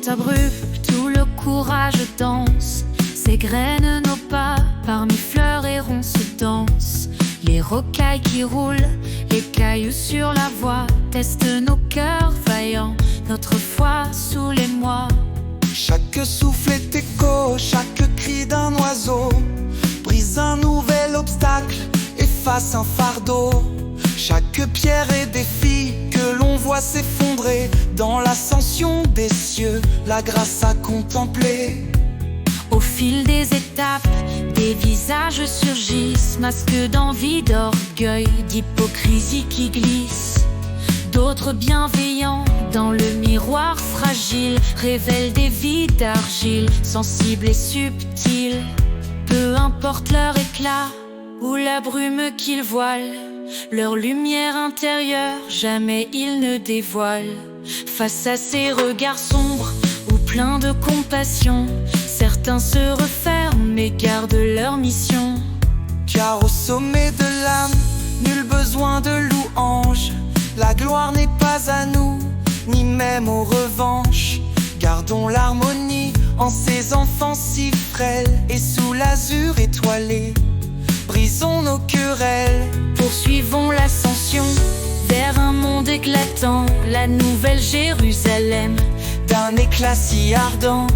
abrupte où le courage danse, s'égrènent nos pas, parmi fleurs et ronces dansent. Les rocailles qui roulent, les cailloux sur la voie, testent nos cœurs vaillants, notre foi sous les mois. Chaque souffle est écho, chaque cri d'un oiseau brise un nouvel obstacle, efface un fardeau. Chaque pierre est défi que l'on voit s'effondrer dans l'ascension des cieux, la grâce à contempler. Au fil des étapes, des visages surgissent, masques d'envie, d'orgueil, d'hypocrisie qui glissent. D'autres bienveillants, dans le miroir fragile, révèlent des vies d'argile, sensibles et subtiles. Peu importe leur éclat ou la brume qu'ils voilent, leur lumière intérieure, jamais ils ne dévoilent. Face à ces regards sombres ou pleins de compassion, certains se referment mais gardent leur mission. Car au sommet de l'âme, nul besoin de louange. La gloire n'est pas à nous, ni même aux revanches. Gardons l'harmonie en ces enfants si frêles, et sous l'azur étoilé, brisons nos querelles. Poursuivons l'ascension vers un monde éclatant, la nouvelle Jérusalem, d'un éclat si ardent.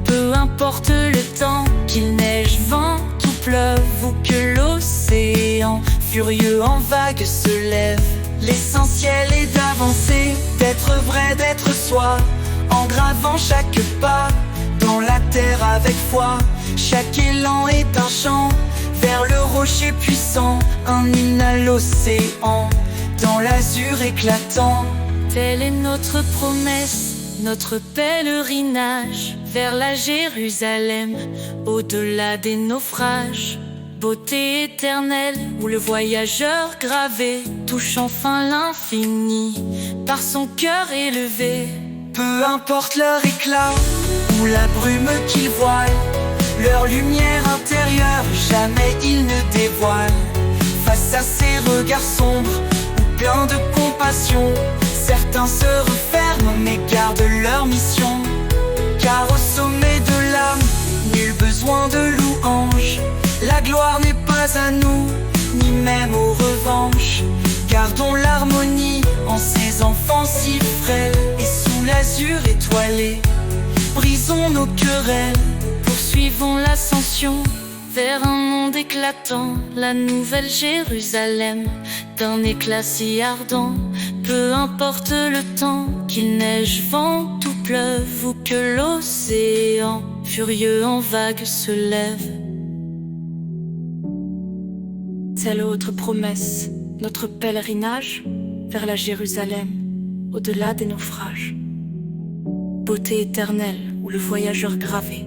Peu importe le temps, qu'il neige, vente ou pleuve, ou que l'océan, furieux en vagues, se lève. L'essentiel est d'avancer, d'être vrai, d'être soi, en gravant chaque pas dans la terre avec foi. Chaque élan est un chant vers le rocher puissant, un hymne à l'océan, dans l'azur éclatant. Telle est notre promesse, notre pèlerinage vers la Jérusalem, au-delà des naufrages. Beauté éternelle où le voyageur gravé touche enfin l'infini par son cœur élevé. Peu importe leur éclat ou la brume qu'ils voilent, leur lumière intérieure, jamais ils ne dévoilent. Face à ces regards sombres ou pleins de compassion, certains se referment mais gardent leur mission. Car au sommet de l'âme, nul besoin de louange. La gloire n'est pas à nous, ni même aux revanches. Gardons l'harmonie en ces enfants si frêles, et sous l'azur étoilé, brisons nos querelles. Poursuivons l'ascension vers un monde éclatant, la nouvelle Jérusalem, d'un éclat si ardent. Peu importe le temps, qu'il neige, vente ou pleuve, ou que l'océan, furieux en vagues, se lève. Telle autre promesse, notre pèlerinage vers la Jérusalem, au-delà des naufrages. Beauté éternelle où le voyageur gravé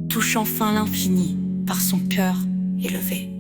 touche enfin l'infini par son cœur élevé.